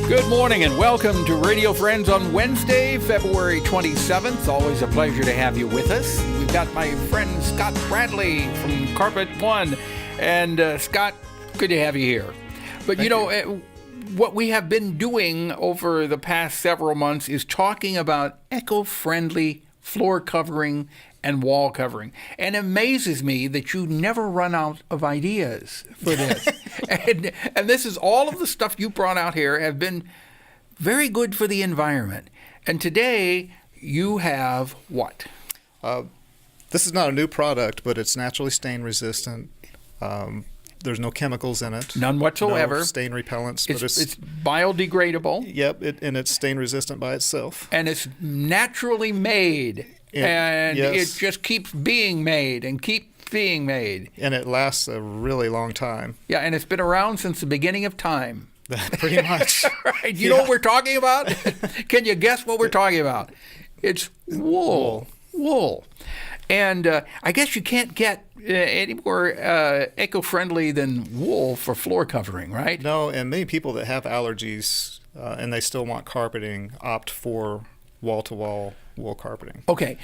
Good morning and welcome to Radio Friends on Wednesday, February 27th. Always a pleasure to have you with us. We've got my friend Scott Bradley from Carpet One. And Scott, good to have you here. But Thank you. What we have been doing over the past several months is talking about eco-friendly floor covering and wall covering. And it amazes me that you never run out of ideas for this. and this is all of the stuff you brought out here have been very good for the environment. And today you have what? This is not a new product, but it's naturally stain resistant. There's no chemicals in it. None whatsoever. No stain repellents. It's biodegradable. Yep, and it's stain resistant by itself. And it's naturally made. And yes. It just keeps being made and keep being made. And it lasts a really long time. Yeah, and it's been around since the beginning of time. Pretty much. Right. You know what we're talking about? Can you guess what we're talking about? It's wool. Wool. And I guess you can't get any more eco-friendly than wool for floor covering, right? No, and many people that have allergies and they still want carpeting opt for wall-to-wall wool carpeting. Okay.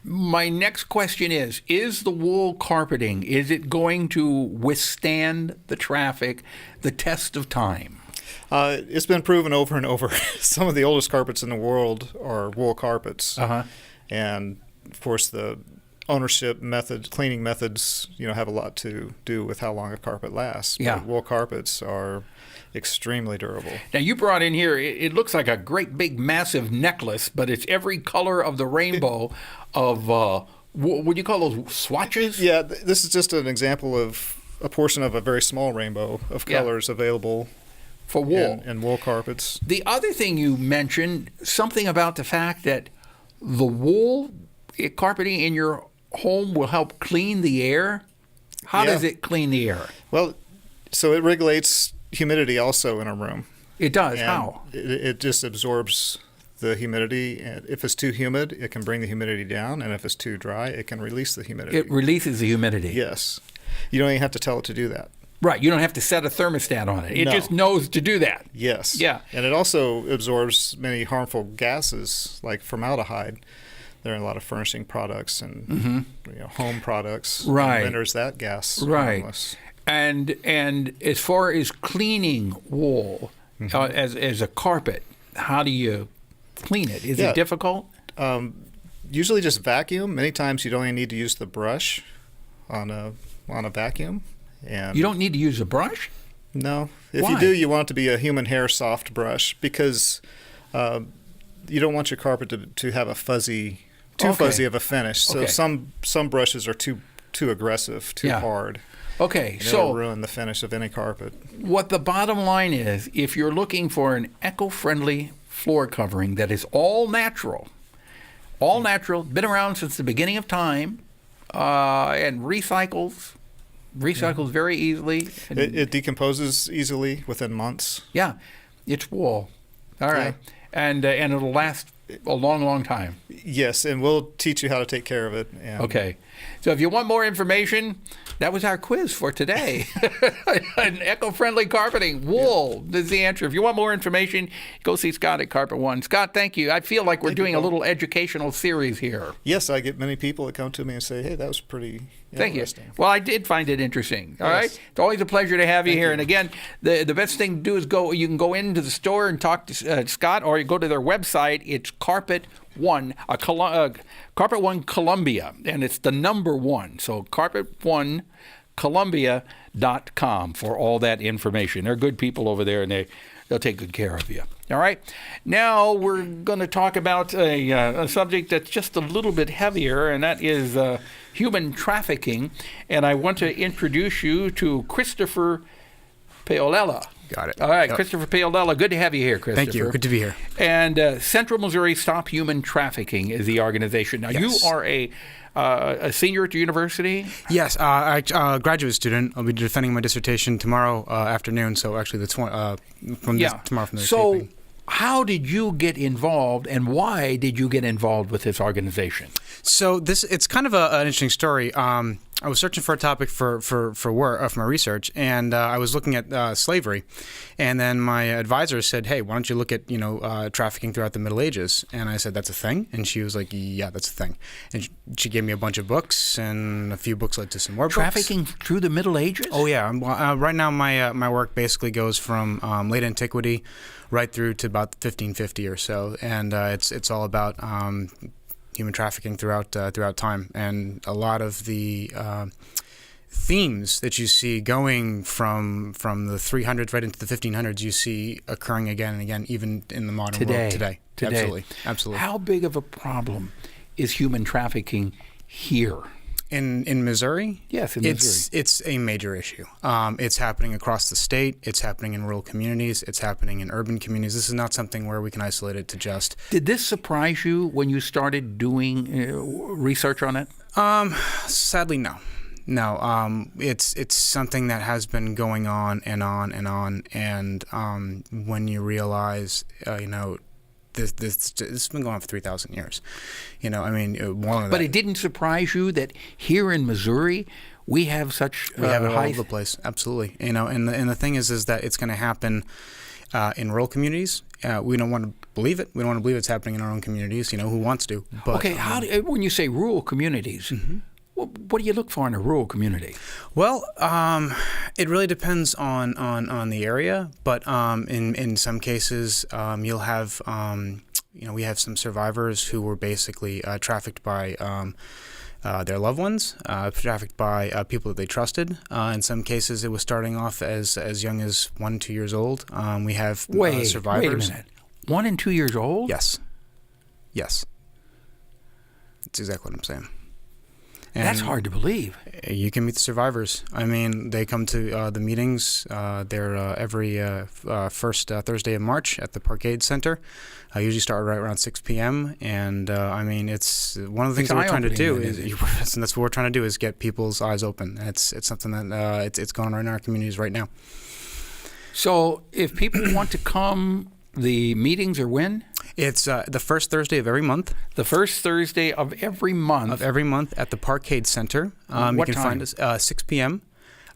My next question is the wool carpeting, is it going to withstand the traffic, the test of time? It's been proven over and over. Some of the oldest carpets in the world are wool carpets. Uh-huh. And, of course, the ownership methods, cleaning methods, have a lot to do with how long a carpet lasts. Yeah. But wool carpets are extremely durable. Now, you brought in here, it looks like a great big massive necklace, but it's every color of the rainbow of, what do you call those, swatches? Yeah, this is just an example of a portion of a very small rainbow of colors available for wool. In wool carpets. The other thing you mentioned, something about the fact that the wool carpeting in your home will help clean the air. How does it clean the air? Well, so it regulates humidity also in a room. It does. And how? It just absorbs the humidity. And if it's too humid, it can bring the humidity down. And if it's too dry, it can release the humidity. It releases the humidity. Yes. You don't even have to tell it to do that. Right. You don't have to set a thermostat on it. It just knows to do that. Yes. Yeah. And it also absorbs many harmful gases like formaldehyde. There are a lot of furnishing products and home products. Right. And renders that gas Right. harmless. And as far as cleaning wool as a carpet, how do you clean it? Is it difficult? Usually just vacuum. Many times you don't even need to use the brush on a vacuum. And you don't need to use a brush? No. If Why? you do, you want it to be a human hair soft brush because you don't want your carpet to have a fuzzy of a finish. So some brushes are too aggressive, too hard. Okay, and so it'll ruin the finish of any carpet. What the bottom line is, if you're looking for an eco-friendly floor covering that is all natural, been around since the beginning of time, and recycles very easily. It decomposes easily within months. Yeah, it's wool. All right, and it'll last a long, long time. Yes, and we'll teach you how to take care of it. Okay. So if you want more information, that was our quiz for today. An eco-friendly carpeting, wool is the answer. If you want more information, go see Scott at Carpet One. Scott, thank you. I feel like we're doing a little educational series here. Yes, I get many people that come to me and say, hey, that was pretty interesting. Thank you. Well, I did find it interesting. All right. It's always a pleasure to have you here. And again, the best thing to do is you can go into the store and talk to Scott, or you go to their website. It's Carpet One, Carpet One Columbia, and it's the number 1. So carpet1columbia.com for all that information. They're good people over there, and they'll take good care of you. All right. Now we're going to talk about a subject that's just a little bit heavier, and that is human trafficking. And I want to introduce you to Christopher Paollela. Got it. All right, Yep. Christopher Paollela. Good to have you here, Christopher. Thank you. Good to be here. And Central Missouri Stop Human Trafficking is the organization. Now, Yes. you are a senior at the university? Yes, I'm a graduate student. I'll be defending my dissertation tomorrow afternoon. So actually, tomorrow from the taping. How did you get involved, and why did you get involved with this organization? So it's kind of an interesting story. I was searching for a topic for work, for my research, and I was looking at slavery, and then my advisor said, "Hey, why don't you look at trafficking throughout the Middle Ages?" And I said, "That's a thing," and she was like, "Yeah, that's a thing," and she gave me a bunch of books, and a few books led to some more trafficking books. Through the Middle Ages. Oh yeah, right now my work basically goes from late antiquity right through to about 1550 or so, and it's all about human trafficking throughout time, and a lot of the themes that you see going from the 300s right into the 1500s, you see occurring again and again, even in the modern world today. Absolutely. How big of a problem is human trafficking here? In Missouri? Yes, in Missouri. It's a major issue. It's happening across the state. It's happening in rural communities. It's happening in urban communities. This is not something where we can isolate it to just... Did this surprise you when you started doing research on it? Sadly, no. No, it's something that has been going on and on and on. And when you realize, this has been going on for 3,000 years. But it didn't surprise you that here in Missouri we have such we have it all over the place. Absolutely. And the thing is that it's going to happen in rural communities. We don't want to believe it. We don't want to believe it's happening in our own communities. Who wants to? But, okay. When you say rural communities? Mm-hmm. What do you look for in a rural community? Well, it really depends on the area, but in some cases you'll have we have some survivors who were basically trafficked by their loved ones, trafficked by people that they trusted. In some cases, it was starting off as young as 1-2 years old. We have survivors. Wait a minute. 1 and 2 years old? Yes. That's exactly what I'm saying. And that's hard to believe. You can meet the survivors. I mean, they come to the meetings. They're every first Thursday of March at the Parkade Center. I usually start right around 6 p.m. And it's one of the things that we're trying to do and that's what we're trying to do is get people's eyes open. It's something that it's going on in our communities right now. So if people want to come, the meetings are when? It's the first Thursday of every month. The first Thursday of every month? Of every month at the Parkade Center. What you can time? find us 6 p.m.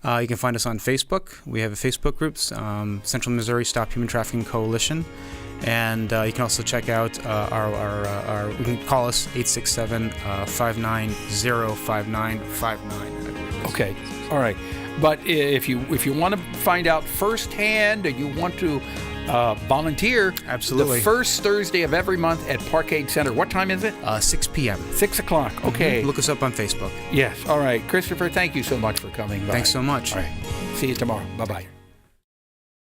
You can find us on Facebook. We have a Facebook groups, Central Missouri Stop Human Trafficking Coalition. And you can also check out our you can call us 867-590-5959. Okay. All right. But if you want to find out firsthand, or you want to volunteer, absolutely, the first Thursday of every month at Parkade Center. What time is it? 6 p.m. 6 o'clock. Okay. Mm-hmm. Look us up on Facebook. Yes. All right. Christopher, thank you so much for coming by. Thanks so much. All right. See you tomorrow. Bye-bye.